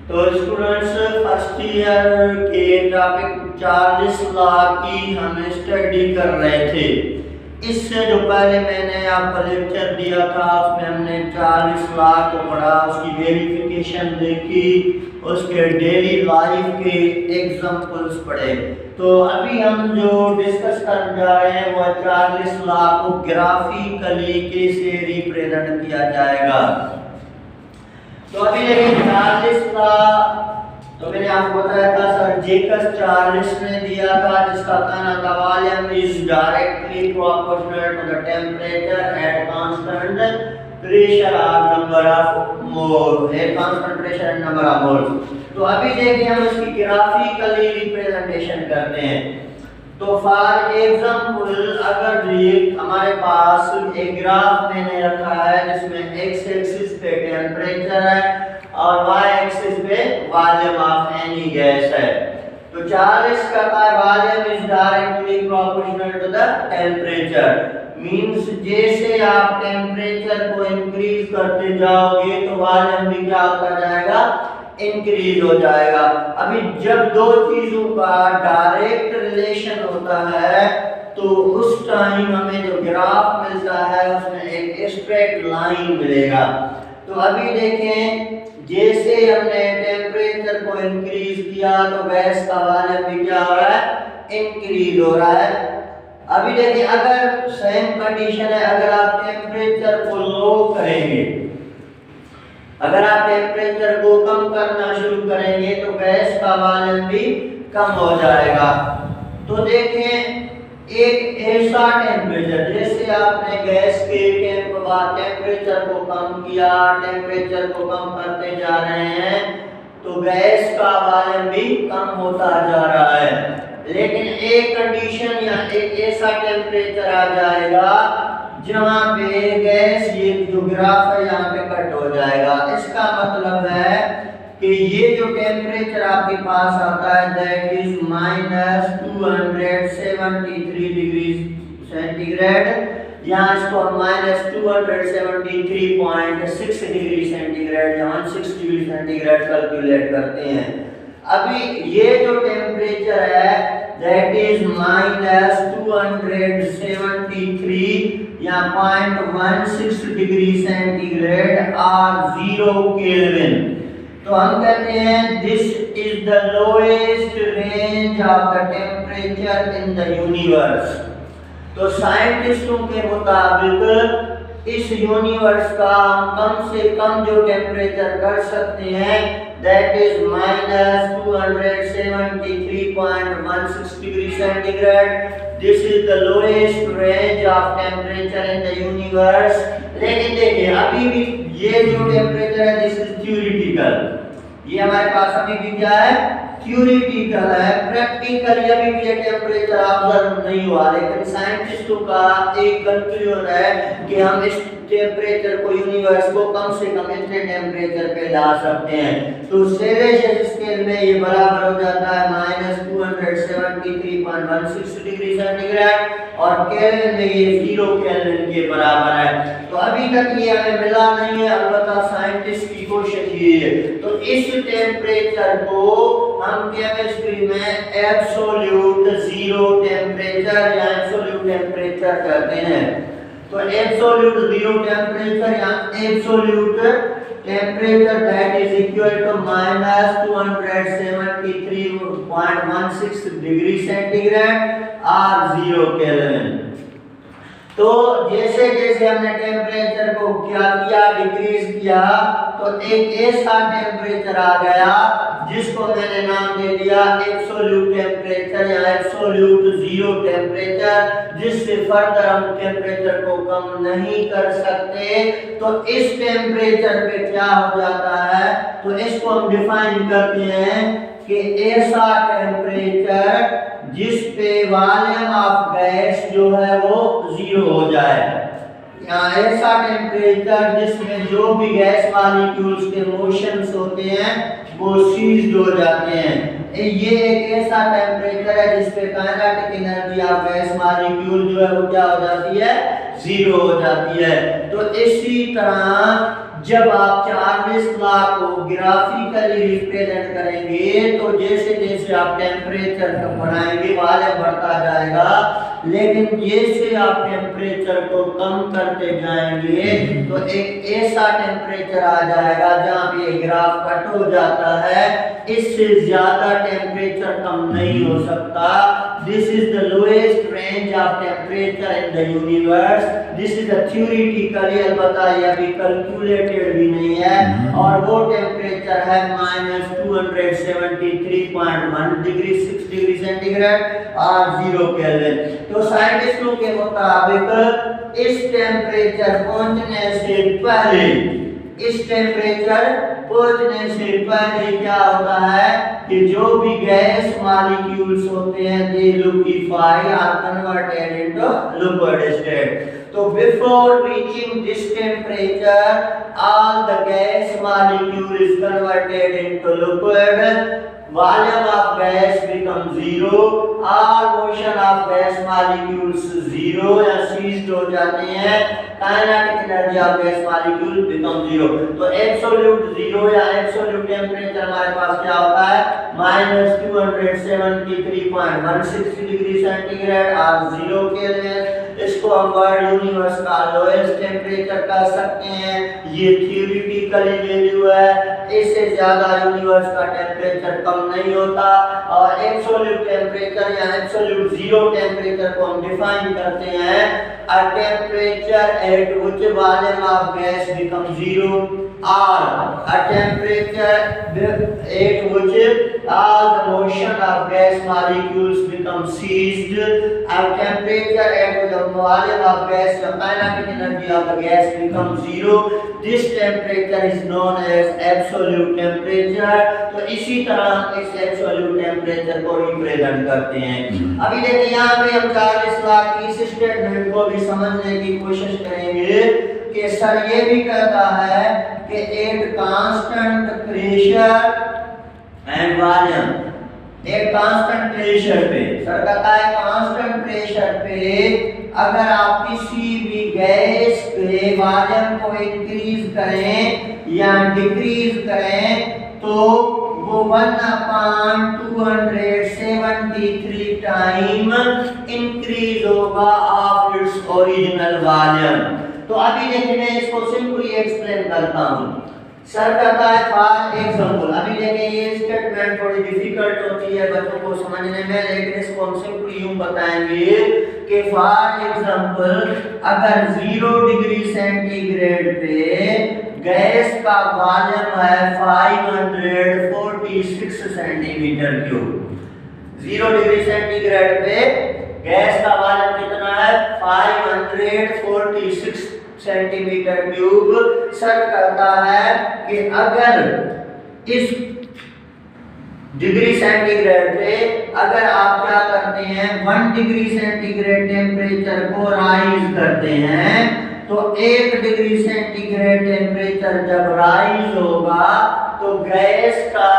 तो students first year के topic Charles law की हम स्टडी कर रहे थे। इससे जो पहले मैंने आपको लेक्चर दिया था उसमें हमने चार्ल्स लॉ को पढ़ा, उसकी वेरिफिकेशन देखी, उसके डेली लाइफ के एग्जांपल्स पढ़े। तो अभी हम जो डिस्कस करने जा रहे हैं वो चार्ल्स लॉ को ग्राफिकली कैसे रिप्रेजेंट किया जाएगा। तो अभी देखिए चार्ल्स लॉ तो मैंने आपको बताया था सर जेकस चार्ल्स ने दिया था, जिसका कहना था volume is directly proportional to the temperature at constant pressure और number of mole, at constant pressure and number of moles. तो अभी देखिए हम इसकी ग्राफिकली रिप्रेजेंटेशन करते हैं। तो फॉर एग्जांपल अगर ये हमारे पास एक ग्राफ मैंने रखा है जिसमें एक्स एक्सिस पे टेम्परेचर है और वाई एक्सिस पे वॉल्यूम ऑफ एनी गैस है। तो चार्ल्स कहता है volume is directly proportional to the temperature, means जैसे आप टेम्परेचर को इंक्रीज करते जाओगे तो वॉल्यूम भी क्या होता जाएगा, इंक्रीज हो जाएगा। अभी जब दो चीजों का डायरेक्ट रिलेशन होता है तो उस टाइम हमें जो ग्राफ मिलता है उसमें एक स्ट्रेट लाइन मिलेगा। तो अभी देखें जैसे हमने टेम्परेचर को इंक्रीज किया तो गैस का वॉल्यूम भी क्या हो रहा है, इंक्रीज हो रहा है। अभी देखिए अगर सेम कंडीशन है, अगर आप टेम्परेचर को लो करेंगे, अगर आप टेम्परेचर को कम करना शुरू करेंगे तो गैस का वॉल्यूम भी कम हो जाएगा। तो देखें एक ऐसा टेम्परेचर, जैसे आपने गैस के टेम्परेचर को कम किया, टेम्परेचर को कम करते जा रहे हैं तो गैस का वॉल्यूम भी कम होता जा रहा है। लेकिन एक कंडीशन या एक ऐसा टेम्परेचर आ जाएगा जहां पे गैस, ये जो ग्राफ है यहाँ पे कट हो जाएगा। इसका मतलब है कि ये जो टेम्परेचर आपके पास आता है दैट इज -273 डिग्री सेंटीग्रेड, यहाँ इसको हम -273.6 डिग्री सेंटीग्रेड या 16 डिग्री सेंटीग्रेड कैलकुलेट करते हैं। अभी ये जो टेम्परेचर है दैट इज -273 या 0.16 डिग्री सेंटीग्रेड और 0 केल्विन। तो हम कहते हैं this is the lowest range of the temperature in the universe. तो साइंटिस्टों के मुताबिक इस यूनिवर्स का हम कम से कम जो टेम्परेचर कर सकते हैं that is -273.16 degree centigrade. This is the lowest range of temperature in the universe। लेकिन देखिए अभी भी ये जो टेम्परेचर है दिस इज थ्योरेटिकल, ये हमारे पास अभी भी क्या है, थ्योरेटिकल है। प्रैक्टिकली अभी भी ये टेम्परेचर ऑब्जर्व नहीं हुआ, लेकिन साइंटिस्टों का एक कंक्लूजन है कि हम इस टेम्परेचर को, यूनिवर्स को कम से कम इतने टेम्परेचर पे ला सकते हैं। तो सेल्सियस स्केल में ये बराबर हो जाता है -273.16 डिग्री सेंटीग्रेड और केल्विन में ये 0 केल्विन के बराबर है। तो अभी तक ये हमें मिला नहीं है, अलबत्ता साइंटिस्ट की कोशिश ये है। तो इस टेम्परेचर को हम केमिस्ट्री में एब्सोल्यूट जीरो टेम्परेचर या एब्सोल्यूट टेम्परेचर कहते हैं। तो एब्सोल्यूट जीरो टेम्परेचर या absolute temperature that is equal to -273.16 degree centigrade और 0 केल्विन। तो जैसे जैसे हमने टेम्परेचर को क्या किया, डिक्रीज किया, तो एक ऐसा टेम्परेचर आ गया जिसको मैंने नाम दे दिया एब्सोल्यूट टेम्परेचर या एब्सोल्यूट जीरो टेम्परेचर, जिससे फर्दर हम टेम्परेचर को कम नहीं कर सकते। तो इस टेम्परेचर पे क्या हो जाता है, तो इसको हम डिफाइन करते हैं कि ऐसा टेम्परेचर जिस पे वॉल्यूम ऑफ गैस जो है वो 0 हो जाए, या ऐसा टेम्परेचर जिसमें जो भी गैस मॉलिक्यूल्स के मोशंस होते हैं वो सीज्ड हो जाते हैं। ये एक ऐसा टेम्परेचर है जिस पे kinetic energy of gas molecule जो है वो क्या हो जाती है, जीरो हो जाती है। तो इसी तरह जब आप 40 लाख को ग्राफिकली रिप्रेजेंट करेंगे तो जैसे जैसे आप टेम्परेचर को बढ़ाएंगे वॉल्यूम बढ़ता जाएगा, लेकिन जैसे आप टेम्परेचर को कम करते जाएंगे तो एक ऐसा टेम्परेचर आ जाएगा जहाँ पे ग्राफ कट हो जाता है। इससे ज्यादा टेम्परेचर कम नहीं हो सकता। This is the lowest range of temperature in the universe. This is theoretically, अलबत्ता ये अभी कैलकुलेटेड भी नहीं है, और वो टेम्परेचर है -273.1 डिग्री 6 डिग्री सेंटीग्रेड और 0 केल्विन। तो साइंटिस्टों के मुताबिक इस टेम्परेचर पहुंचने से पहले, इस टेम्परेचर पहुंचने से पहले क्या होता है कि जो भी गैस मॉलिक्यूल्स होते हैं दे लिक्विफाई और कन्वर्टेड इनटू लिक्विड स्टेट। तो before reaching this temperature all the gas molecule is converted into liquid, volume of gas becomes zero, all motion of gas molecules zero या ceased हो जाते हैं, kinetic energy of gas molecule becomes zero। तो absolute zero या absolute temperature हमारे पास क्या होता है -273.16 डिग्री सेंटीग्रेड और 0 केल्विन। इसको हम वर्ल्ड यूनिवर्स का लोएस्ट टेम्परेचर कह सकते हैं। ये थ्योरेटिकली वैल्यू है, इससे ज्यादा यूनिवर्स का टेम्परेचर कम नहीं होता। और एब्सोल्यूट टेम्परेचर या एब्सोल्यूट जीरो टेम्परेचर को हम डिफाइन करते हैं अ temperature at which volume of gas become zero or a temperature at which all the motion of gas molecules become ceased, a temperature at which the volume of gas, the kinetic energy of the gas becomes zero. This temperature is known as absolute temperature। तो इसी तरह इस absolute temperature को represent करते हैं। अभी देखिए यहाँ पे हम 40 लाख की इस स्टेटमेंट को भी समझने की कोशिश करेंगे कि सर ये भी कहता है कि eight constant pressure and volume, एक कांस्टेंट प्रेशर पे, सर कहता है कांस्टेंट प्रेशर पे अगर आप किसी भी गैस के वॉल्यूम को इंक्रीज करें या डिक्रीज करें तो वो 1/273 टाइम इंक्रीज होगा ऑफ इट्स ओरिजिनल वॉल्यूम। तो अभी देखिए मैं इसको सिंपली एक्सप्लेन करता हूं। सर कहता है फॉर एग्जांपल, अभी देखिए ये स्टेटमेंट थोड़ी डिफिकल्ट होती है बच्चों को समझने में, लेकिन इसको हम सिंपली यूं बताएंगे कि फॉर एग्जांपल अगर 0 डिग्री सेंटीग्रेड पे गैस का वॉल्यूम है 546 सेंटीमीटर क्यूब, 0 डिग्री सेंटीग्रेड पे गैस का वॉल्यूम कितना है 546 सेंटीमीटर क्यूब। सर कहता है कि अगर इस डिग्री सेंटीग्रेड पे अगर आप क्या करते हैं 1 डिग्री सेंटीग्रेड टेम्परेचर को राइज करते हैं तो 1 डिग्री सेंटीग्रेड टेम्परेचर जब राइज होगा तो गैस का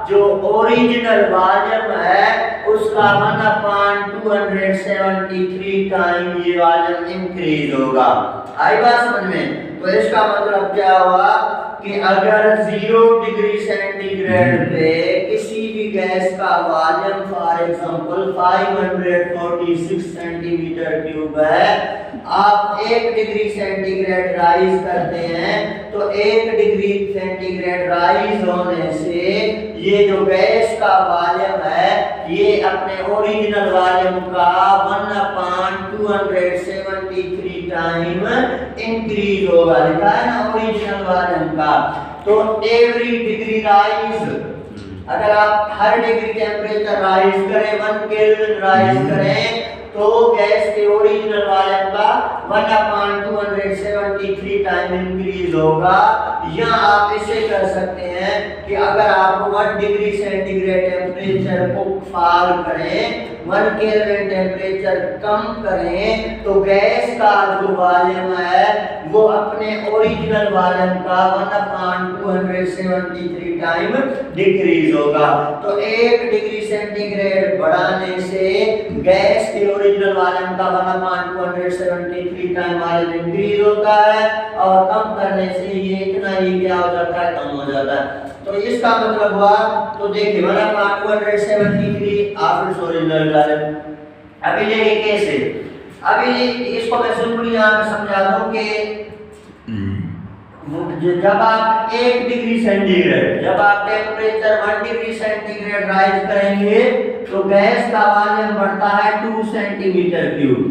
जो ओरिजिनल वॉल्यूम है उसका 1/273 टाइम ये वॉल्यूम इंक्रीज होगा। आई बात समझ में? तो इसका मतलब क्या हुआ कि अगर 0 डिग्री सेंटीग्रेड पे किसी भी गैस का volume for example 546 centimetre cube है, आप 1 डिग्री सेंटीग्रेड राइज करते हैं तो 1 डिग्री सेंटीग्रेड राइज होने से ये जो गैस का वॉल्यूम है ये अपने ओरिजिनल वॉल्यूम का 1/273 टाइम इंक्रीज होगा। लिखा है ना ओरिजिनल वॉल्यूम का। तो एवरी डिग्री राइज, अगर आप हर डिग्री टेम्परेचर राइज करें 1 केल्विन राइज करें तो गैस के ओरिजिनल वॉल्यूम का 1/273 टाइम इंक्रीज होगा। या आप इसे कर सकते हैं कि अगर आप 1 डिग्री सेंटीग्रेड टेम्परेचर को फॉल करें 1 केल्विन टेम्परेचर कम करें तो गैस का जो वॉल्यूम है वो अपने ओरिजिनल वॉल्यूम का 1/273 टाइम डिक्रीज होगा। तो 1 डिग्री सेंटीग्रेड बढ़ाने से गैस के ओरिजिनल वॉल्यूम का 1/273 टाइम वॉल्यूम इंक्रीज होता है और कम करने से ये इतना ही क्या हो जाता है, कम हो जाता है। तो इसका मतलब हुआ, तो देखिए 1/273 आफ्टर ओरिजिनल वॉल्यूम। अभी देखिए कैसे, अभी इसको मैं सिंपली यहाँ पे समझा दूं कि जब आप 1 डिग्री सेंटीग्रेड, जब आप टेम्परेचर 1 डिग्री सेंटीग्रेड राइज करेंगे तो गैस का वॉल्यूम बढ़ता है 2 सेंटीमीटर क्यूब।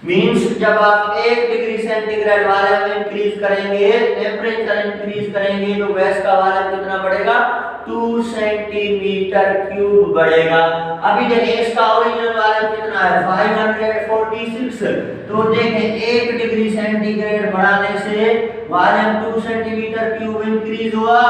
मींस जब आप 1 डिग्री सेंटीग्रेड वॉल्यूम इंक्रीज करेंगे, टेम्परेचर इंक्रीज करेंगे तो गैस का वॉल्यूम कितना बढ़ेगा, 2 सेंटीमीटर क्यूब बढ़ेगा। अभी देखिए इसका ओरिजिनल वॉल्यूम कितना है, 546। तो देखें 1 डिग्री सेंटीग्रेड बढ़ाने से वॉल्यूम 2 सेंटीमीटर क्यूब इंक्रीज हुआ।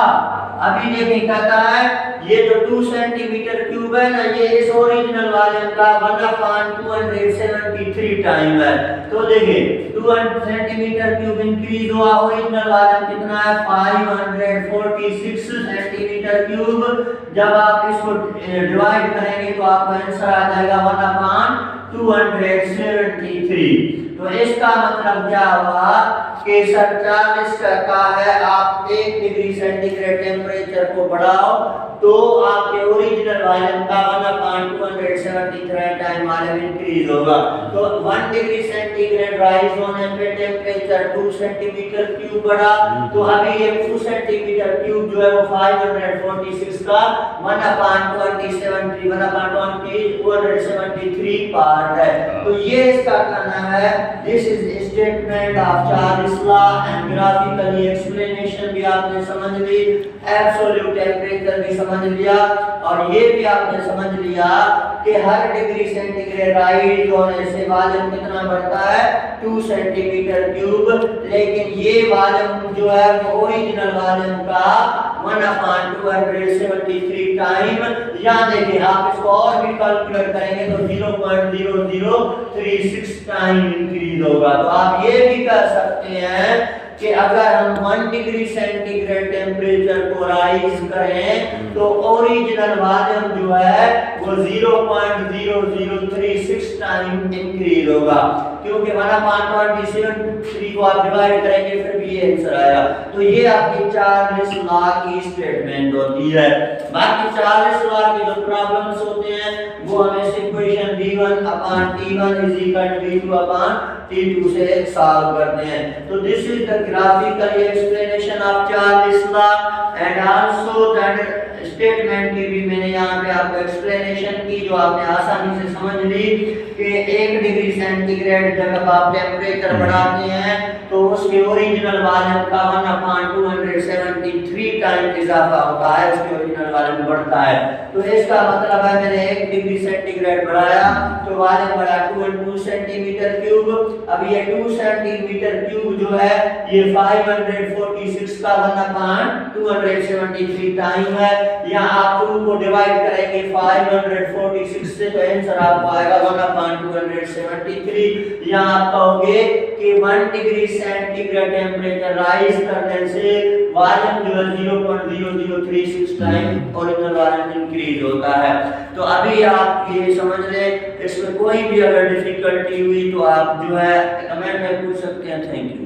अभी देखिए कहता है ये जो 2 सेंटीमीटर क्यूब है ना, ये इस ओरिजिनल वॉल्यूम का 1/273 टाइम है। तो देखिए 2 सेंटीमीटर क्यूब इंक्रीज हुआ, ओरिजिनल वॉल्यूम कितना है 546 सेंटीमीटर क्यूब। जब आप इसको डिवाइड करेंगे तो आपका आंसर आ जाएगा 1/273। तो इसका मतलब क्या हुआ कि 47 का है, आप 1 डिग्री सेंटीग्रेड टेम्परेचर को बढ़ाओ तो आपके ओरिजिनल वॉल्यूम का 1/273 टाइम वॉल्यूम इंक्रीज होगा। तो 1 डिग्री सेंटीग्रेड राइज होने पे टेम्परेचर 2 सेंटीमीटर क्यूब बढ़ा, तो अभी ये 2 सेंटीमीटर क्यूब जो है वो 546 का 1/273 पार्ट है। तो ये इसका कहना है, this is statement of Charles law and graphically explanation भी आपने समझ ली, एब्सोल्यूट टेम्परेचर भी समझ लिया, और ये भी आपने समझ लिया कि हर डिग्री सेंटीग्रेड राइज होने से वॉल्यूम कितना बढ़ता है, 2 सेंटीमीटर क्यूब। लेकिन ये वॉल्यूम जो है वो ओरिजिनल वॉल्यूम का 1/273 टाइम। यहाँ देखिए आप इसको और भी कैलकुलेट करेंगे तो 0.0036 टाइम इंक्रीज होगा। तो आप ये भी कह सकते हैं कि अगर हम 1 डिग्री सेंटीग्रेड टेम्परेचर को राइज करें तो ओरिजिनल वॉल्यूम जो है वो 0.0036 टाइम इंक्रीज होगा, क्योंकि 1/273 को आप डिवाइड करेंगे फिर भी ये आंसर आएगा। तो ये आपकी चार्ल्स लॉ की स्टेटमेंट होती है। बाकी चार्ल्स लॉ की जो प्रॉब्लम्स होते हैं वो हमें इक्वेशन v1/t1 v2/t2 से सॉल्व करते हैं। तो this is the graphical explanation of Charles law and also that statement की भी मैंने यहाँ पे आपको एक्सप्लेनेशन की, जो आपने आसानी से समझ ली कि 1 डिग्री सेंटीग्रेड जब आप टेम्परेचर बढ़ाते हैं तो उसके ओरिजिनल वॉल्यूम का 1/273 टाइम इजाफा होता है, उसके ओरिजिनल वॉल्यूम बढ़ता है। तो इसका मतलब है मैंने 1 डिग्री सेंटीग्रेड बढ़ाया तो वॉल्यूम बढ़ा 2 सेंटीमीटर क्यूब। अब ये 2 सेंटीमीटर क्यूब जो है ये 546 का 1/273 टाइम है। यहाँ आप 2 को डिवाइड करेंगे 546 से तो आंसर आपको आएगा 1/273। यहाँ आप कहोगे कि 1 डिग्री सेंटीग्रेड टेम्परेचर राइज करने से वॉल्यूम जो है 0.0036 टाइम ओरिजिनल वॉल्यूम इंक्रीज होता है। तो अभी आप ये समझ लें, इसमें कोई भी अगर डिफिकल्टी हुई तो आप जो है कमेंट में पूछ सकते हैं। Thank you.